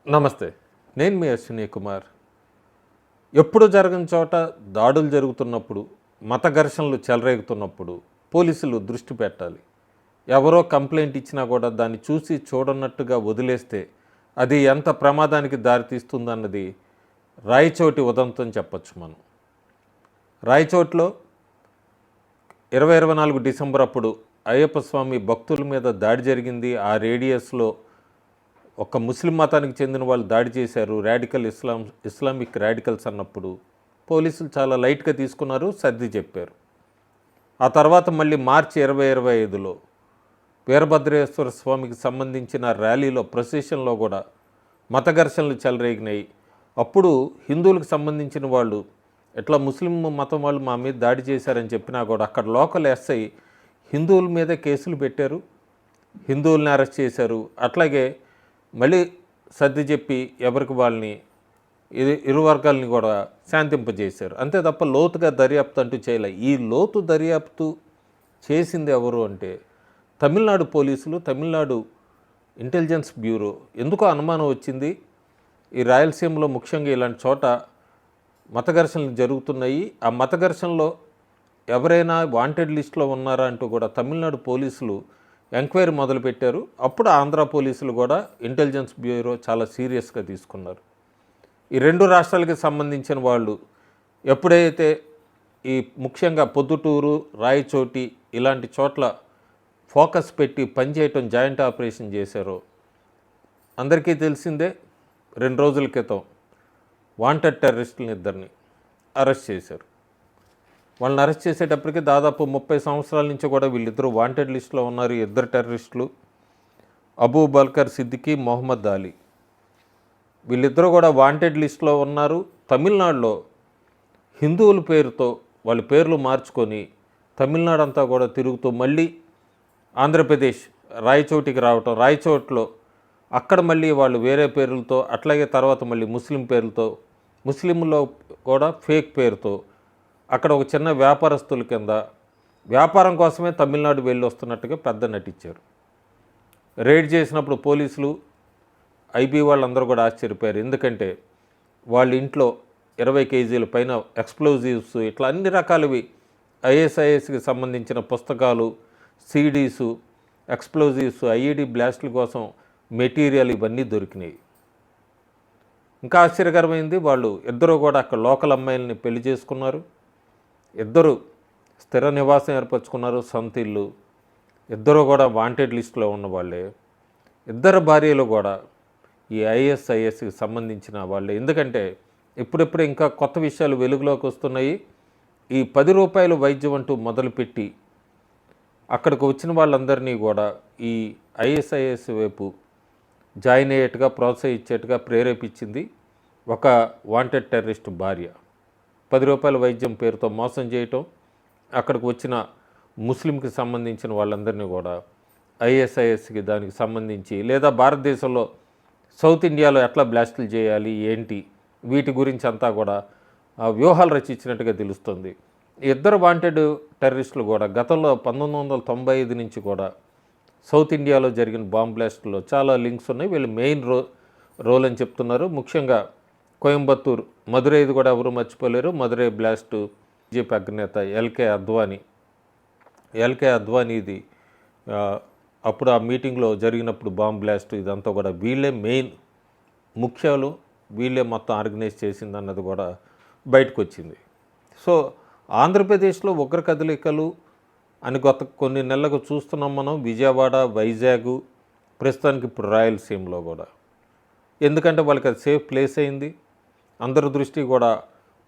నమస్తే. నేను మీ అశ్విని కుమార్. ఎప్పుడు జరగని చోట దాడులు జరుగుతున్నప్పుడు, మత ఘర్షణలు చెలరేగుతున్నప్పుడు పోలీసులు దృష్టి పెట్టాలి. ఎవరో కంప్లెయింట్ ఇచ్చినా కూడా దాన్ని చూసి చూడనట్టుగా వదిలేస్తే అది ఎంత ప్రమాదానికి దారితీస్తుందన్నది రాయచోటి ఉదంతం చెప్పొచ్చు మనం. రాయచోటిలో 2024 డిసెంబర్ అప్పుడు అయ్యప్ప స్వామి భక్తుల మీద దాడి జరిగింది. ఆ రేడియస్లో ఒక ముస్లిం మతానికి చెందిన వాళ్ళు దాడి చేశారు, ఇస్లామిక్ రాడికల్స్ అన్నప్పుడు పోలీసులు చాలా లైట్గా తీసుకున్నారు, సర్ది చెప్పారు. ఆ తర్వాత మళ్ళీ మార్చి 2025లో వీరభద్రేశ్వర స్వామికి సంబంధించిన ర్యాలీలో ప్రొసెషన్లో కూడా మత ఘర్షణలు చెలరేగినాయి. అప్పుడు హిందువులకు సంబంధించిన వాళ్ళు ఎట్లా ముస్లిం మతం వాళ్ళు మా మీద దాడి చేశారని చెప్పినా కూడా అక్కడ లోకల్ ఎస్ఐ హిందువుల మీదే కేసులు పెట్టారు, హిందువుల్ని అరెస్ట్ చేశారు. అట్లాగే మళ్ళీ సర్ది చెప్పి ఎవరికి వాళ్ళని ఇరు వర్గాలని కూడా శాంతింపజేశారు. అంతే తప్ప లోతుగా దర్యాప్తు అంటూ చేయలే. ఈ లోతు దర్యాప్తు చేసింది ఎవరు అంటే తమిళనాడు పోలీసులు, తమిళనాడు ఇంటెలిజెన్స్ బ్యూరో. ఎందుకో అనుమానం వచ్చింది, ఈ రాయలసీమలో ముఖ్యంగా ఇలాంటి చోట మత ఘర్షణలు జరుగుతున్నాయి, ఆ మత ఘర్షణలో ఎవరైనా వాంటెడ్ లిస్టులో ఉన్నారా అంటూ కూడా తమిళనాడు పోలీసులు ఎంక్వైరీ మొదలుపెట్టారు. అప్పుడు ఆంధ్ర పోలీసులు కూడా ఇంటెలిజెన్స్ బ్యూరో చాలా సీరియస్గా తీసుకున్నారు. ఈ రెండు రాష్ట్రాలకి సంబంధించిన వాళ్ళు ఎప్పుడైతే ఈ ముఖ్యంగా పొద్దుటూరు, రాయచోటి ఇలాంటి చోట్ల ఫోకస్ పెట్టి పనిచేయటం, జాయింట్ ఆపరేషన్ చేశారో అందరికీ తెలిసిందే. 2 రోజుల క్రితం వాంటెడ్ టెర్రరిస్టులని ఇద్దరిని అరెస్ట్ చేశారు. వాళ్ళని అరెస్ట్ చేసేటప్పటికి దాదాపు 30 సంవత్సరాల నుంచి కూడా వీళ్ళిద్దరూ వాంటెడ్ లిస్టులో ఉన్నారు. ఇద్దరు టెర్రరిస్టులు అబూ బల్కర్ సిద్దికీ, మొహమ్మద్ అలీ, వీళ్ళిద్దరూ కూడా వాంటెడ్ లిస్టులో ఉన్నారు. తమిళనాడులో హిందువుల పేరుతో వాళ్ళ పేర్లు మార్చుకొని తమిళనాడు అంతా కూడా తిరుగుతూ మళ్ళీ ఆంధ్రప్రదేశ్ రాయచోటికి రావటం, రాయచోట్లో అక్కడ మళ్ళీ వాళ్ళు వేరే పేర్లతో, అట్లాగే తర్వాత మళ్ళీ ముస్లిం పేర్లతో, ముస్లింలో కూడా ఫేక్ పేరుతో అక్కడ ఒక చిన్న వ్యాపారస్తుల కింద వ్యాపారం కోసమే తమిళనాడు వెళ్ళి వస్తున్నట్టుగా పెద్ద నటించారు. రైడ్ చేసినప్పుడు పోలీసులు, ఐబీ వాళ్ళందరూ కూడా ఆశ్చర్యపోయారు. ఎందుకంటే వాళ్ళ ఇంట్లో 20 కేజీల పైన ఎక్స్ప్లోజివ్స్, ఇట్లా అన్ని రకాలవి ఐఎస్ఐఎస్కి సంబంధించిన పుస్తకాలు, సీడీసు, ఎక్స్ప్లోజివ్స్, ఐఈడి బ్లాస్ట్ల కోసం మెటీరియల్ ఇవన్నీ దొరికినాయి. ఇంకా ఆశ్చర్యకరమైంది, వాళ్ళు ఇద్దరు కూడా అక్కడ లోకల్ అమ్మాయిల్ని పెళ్లి చేసుకున్నారు. ఇద్దరు స్థిర నివాసం ఏర్పరచుకున్నారు, సొంత ఇల్లు. ఇద్దరు కూడా వాంటెడ్ లిస్టులో ఉన్న వాళ్ళే. ఇద్దరు భార్యలు కూడా ఈ ఐఎస్ఐఎస్కి సంబంధించిన వాళ్ళే. ఎందుకంటే ఇప్పుడిప్పుడు ఇంకా కొత్త విషయాలు వెలుగులోకి వస్తున్నాయి. ఈ 10 రూపాయల వైద్యం అంటూ మొదలుపెట్టి అక్కడికి వచ్చిన వాళ్ళందరినీ కూడా ఈ ఐఎస్ఐఎస్ వైపు జాయిన్ అయ్యేట్టుగా, ప్రోత్సహించేట్టుగా ప్రేరేపించింది ఒక వాంటెడ్ టెర్రరిస్ట్ భార్య. 10 రూపాయల వైద్యం పేరుతో మోసం చేయటం, అక్కడికి వచ్చిన ముస్లింకి సంబంధించిన వాళ్ళందరినీ కూడా ఐఎస్ఐఎస్కి దానికి సంబంధించి, లేదా భారతదేశంలో సౌత్ ఇండియాలో ఎట్లా బ్లాస్టులు చేయాలి ఏంటి, వీటి గురించి అంతా కూడా వ్యూహాలు రచించినట్టుగా తెలుస్తుంది. ఇద్దరు వాంటెడ్ టెర్రరిస్టులు కూడా గతంలో 1995 నుంచి కూడా సౌత్ ఇండియాలో జరిగిన బాంబ్ బ్లాస్టుల్లో చాలా లింక్స్ ఉన్నాయి. వీళ్ళు మెయిన్ రోల్ అని చెప్తున్నారు. ముఖ్యంగా కోయంబత్తూరు, మదురైది కూడా ఎవరు మర్చిపోలేరు. మదురై బ్లాస్టు బీజేపీ అగ్రనేత ఎల్కే అద్వానీది అప్పుడు ఆ మీటింగ్లో జరిగినప్పుడు బాంబ్ బ్లాస్ట్ ఇదంతా కూడా వీళ్ళే మెయిన్ ముఖ్యాలు, వీళ్ళే మొత్తం ఆర్గనైజ్ చేసింది అన్నది కూడా బయటకు వచ్చింది. సో ఆంధ్రప్రదేశ్లో ఉగ్ర కదలికలు అని గత కొన్ని నెలలకు చూస్తున్నాం మనం. విజయవాడ, వైజాగ్, ప్రస్తుతానికి ఇప్పుడు రాయలసీమలో కూడా. ఎందుకంటే వాళ్ళకి అది సేఫ్ ప్లేస్ అయింది. అందరి దృష్టి కూడా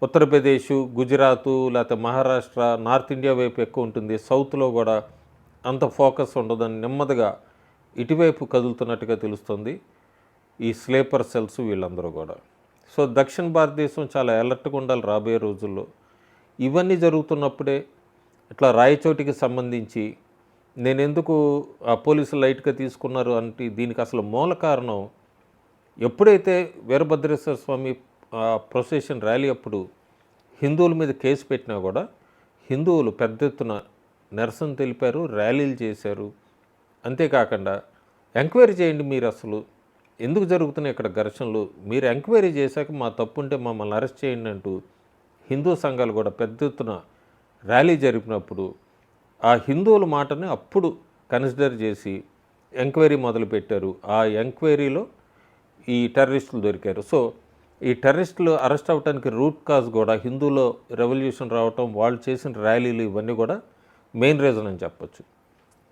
ఉత్తరప్రదేశ్, గుజరాత్, లేకపోతే మహారాష్ట్ర, నార్త్ ఇండియా వైపు ఎక్కువ ఉంటుంది. సౌత్లో కూడా అంత ఫోకస్ ఉండదని నెమ్మదిగా ఇటువైపు కదులుతున్నట్టుగా తెలుస్తుంది ఈ స్లీపర్ సెల్స్ వీళ్ళందరూ కూడా. సో దక్షిణ భారతదేశం చాలా అలర్ట్గా ఉండాలి రాబోయే రోజుల్లో. ఇవన్నీ జరుగుతున్నప్పుడే ఇట్లా రాయచోటికి సంబంధించి నేను ఎందుకు ఆ పోలీసులు లైట్గా తీసుకున్నారు అంటే దీనికి అసలు మూల కారణం, ఎప్పుడైతే వీరభద్రేశ్వర స్వామి ప్రొసెషన్ ర్యాలీ అప్పుడు హిందువుల మీద కేసు పెట్టినా కూడా హిందువులు పెద్ద ఎత్తున నిరసన తెలిపారు, ర్యాలీలు చేశారు. అంతేకాకుండా ఎంక్వైరీ చేయండి మీరు, అసలు ఎందుకు జరుగుతున్నాయి ఇక్కడ ఘర్షణలు? మీరు ఎంక్వైరీ చేశాక మా తప్పు ఉంటే మమ్మల్ని అరెస్ట్ చేయండి అంటూ హిందూ సంఘాలు కూడా పెద్ద ఎత్తున ర్యాలీ జరిపినప్పుడు ఆ హిందువుల మాటని అప్పుడు కన్సిడర్ చేసి ఎంక్వైరీ మొదలుపెట్టారు. ఆ ఎంక్వైరీలో ఈ టెర్రరిస్టులు దొరికారు. సో ఈ టెర్రరిస్టులు అరెస్ట్ అవ్వడానికి రూట్ కాజ్ కూడా హిందూలో రెవల్యూషన్ రావటం, వాళ్ళు చేసిన ర్యాలీలు ఇవన్నీ కూడా మెయిన్ రీజన్ అని చెప్పొచ్చు.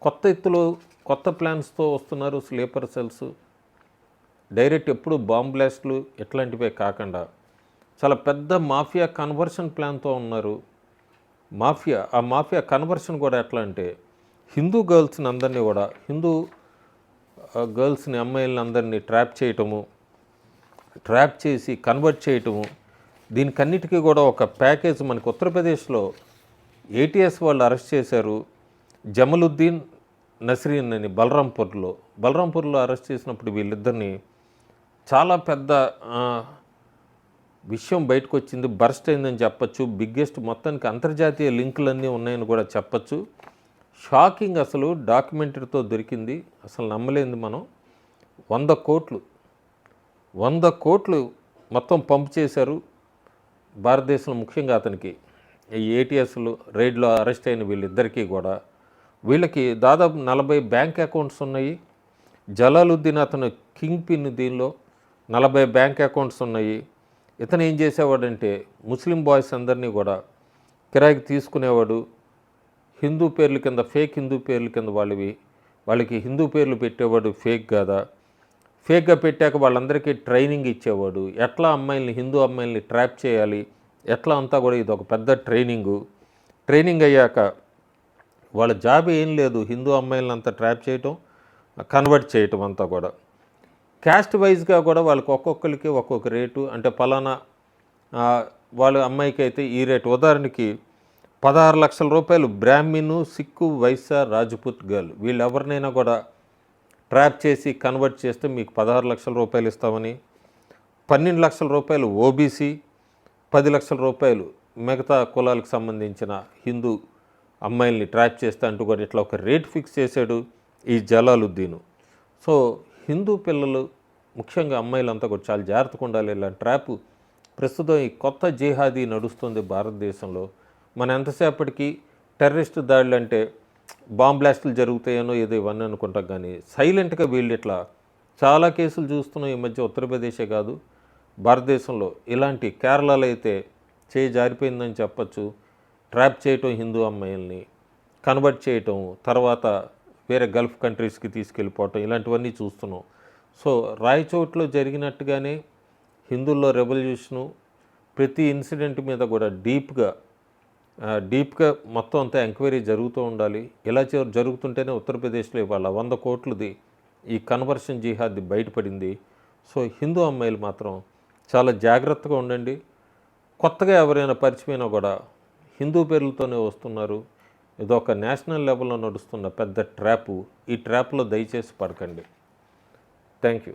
కొత్త ఎత్తులో కొత్త ప్లాన్స్తో వస్తున్నారు. స్లీపర్ సెల్స్, డైరెక్ట్ ఎప్పుడు బాంబ్ బ్లాస్ట్లు ఇట్లాంటివే కాకుండా చాలా పెద్ద మాఫియా కన్వర్షన్ ప్లాన్తో ఉన్నారు. ఆ మాఫియా కన్వర్షన్ కూడా ఎట్లా అంటే హిందూ గర్ల్స్ని అందరినీ కూడా గర్ల్స్ని అమ్మాయిలని అందరినీ ట్రాప్ చేసి కన్వర్ట్ చేయటము, దీనికన్నిటికీ కూడా ఒక ప్యాకేజ్ మనకు ఉత్తరప్రదేశ్లో ఏటీఎస్ వాళ్ళు అరెస్ట్ చేశారు. జమలుద్దీన్ నస్రీన్ అని బలరాంపూర్లో అరెస్ట్ చేసినప్పుడు వీళ్ళిద్దరిని చాలా పెద్ద విషయం బయటకు వచ్చింది, బర్స్ట్ అయిందని చెప్పచ్చు. బిగ్గెస్ట్ మొత్తానికి అంతర్జాతీయ లింకులన్నీ ఉన్నాయని కూడా చెప్పచ్చు. షాకింగ్, అసలు డాక్యుమెంటరీతో దొరికింది. అసలు నమ్మలేంది మనం. 100 కోట్లు మొత్తం పంపు చేశారు భారతదేశంలో. ముఖ్యంగా అతనికి ఈ ఏటీఎస్లు రైడ్లో అరెస్ట్ అయిన వీళ్ళిద్దరికీ కూడా, వీళ్ళకి దాదాపు 40 బ్యాంక్ అకౌంట్స్ ఉన్నాయి. జలాలుద్దీన్ అతను కింగ్ పిన్, దీనిలో 40 బ్యాంక్ అకౌంట్స్ ఉన్నాయి. ఇతను ఏం చేసేవాడంటే ముస్లిం బాయ్స్ అందరినీ కూడా కిరాయికి తీసుకునేవాడు. హిందూ పేర్ల కింద, ఫేక్ హిందూ పేర్ల కింద వాళ్ళకి హిందూ పేర్లు పెట్టేవాడు, ఫేక్గా పెట్టాక వాళ్ళందరికీ ట్రైనింగ్ ఇచ్చేవాడు. ఎట్లా హిందూ అమ్మాయిల్ని ట్రాప్ చేయాలి, ఎట్లా అంతా కూడా ఇది ఒక పెద్ద ట్రైనింగ్ అయ్యాక వాళ్ళ జాబ్ ఏం లేదు, హిందూ అమ్మాయిలను అంతా ట్రాప్ చేయటం, కన్వర్ట్ చేయటం అంతా కూడా. క్యాస్ట్ వైజ్గా కూడా వాళ్ళకి ఒక్కొక్కరికి ఒక్కొక్క రేటు, అంటే పలానా వాళ్ళ అమ్మాయికి అయితే ఈ రేటు. ఉదాహరణకి 16 లక్షల రూపాయలు బ్రాహ్మిను, సిక్కు, వైశ్య, రాజ్పుత్ గర్ల్, వీళ్ళు ఎవరినైనా కూడా ట్రాప్ చేసి కన్వర్ట్ చేస్తే మీకు 16 లక్షల రూపాయలు ఇస్తామని, 12 లక్షల రూపాయలు ఓబీసీ, 10 లక్షల రూపాయలు మిగతా కులాలకు సంబంధించిన హిందూ అమ్మాయిల్ని ట్రాప్ చేస్తే అంటూ కూడా ఇట్లా ఒక రేట్ ఫిక్స్ చేశాడు ఈ జలాలుద్దీను. సో హిందూ పిల్లలు, ముఖ్యంగా అమ్మాయిలంతా కూడా చాలా జాగ్రత్తగా ఉండాలి. ఇలాంటి ట్రాప్ ప్రస్తుతం ఈ కొత్త జిహాదీ నడుస్తుంది భారతదేశంలో. మన ఎంతసేపటికి టెర్రరిస్ట్ దాడులు అంటే బాంబ్ బ్లాస్టులు జరుగుతాయనో ఏదో ఇవన్నీ అనుకుంటాం, కానీ సైలెంట్గా వీళ్ళు ఇట్లా చాలా కేసులు చూస్తున్నాం ఈ మధ్య. ఉత్తరప్రదేశే కాదు, భారతదేశంలో ఇలాంటి కేరళలో అయితే చేయి జారిపోయిందని చెప్పచ్చు. ట్రాప్ చేయటం, హిందూ అమ్మాయిల్ని కన్వర్ట్ చేయటం, తర్వాత వేరే గల్ఫ్ కంట్రీస్కి తీసుకెళ్ళిపోవటం, ఇలాంటివన్నీ చూస్తున్నాం. సో రాయచోట్లో జరిగినట్టుగానే హిందువుల్లో రెవల్యూషను, ప్రతి ఇన్సిడెంట్ మీద కూడా డీప్గా మొత్తం అంతా ఎంక్వైరీ జరుగుతూ ఉండాలి. ఇలా జరుగుతుంటేనే ఉత్తరప్రదేశ్లో ఇవాళ 100 కోట్లది ఈ కన్వర్షన్ జిహాద్ బయటపడింది. సో హిందూ అమ్మాయిలు మాత్రం చాలా జాగ్రత్తగా ఉండండి. కొత్తగా ఎవరైనా పరిచయమైనా కూడా హిందూ పేర్లతోనే వస్తున్నారు. ఇదొక నేషనల్ లెవెల్లో నడుస్తున్న పెద్ద ట్రాపు. ఈ ట్రాప్లో దయచేసి పడకండి. Thank you.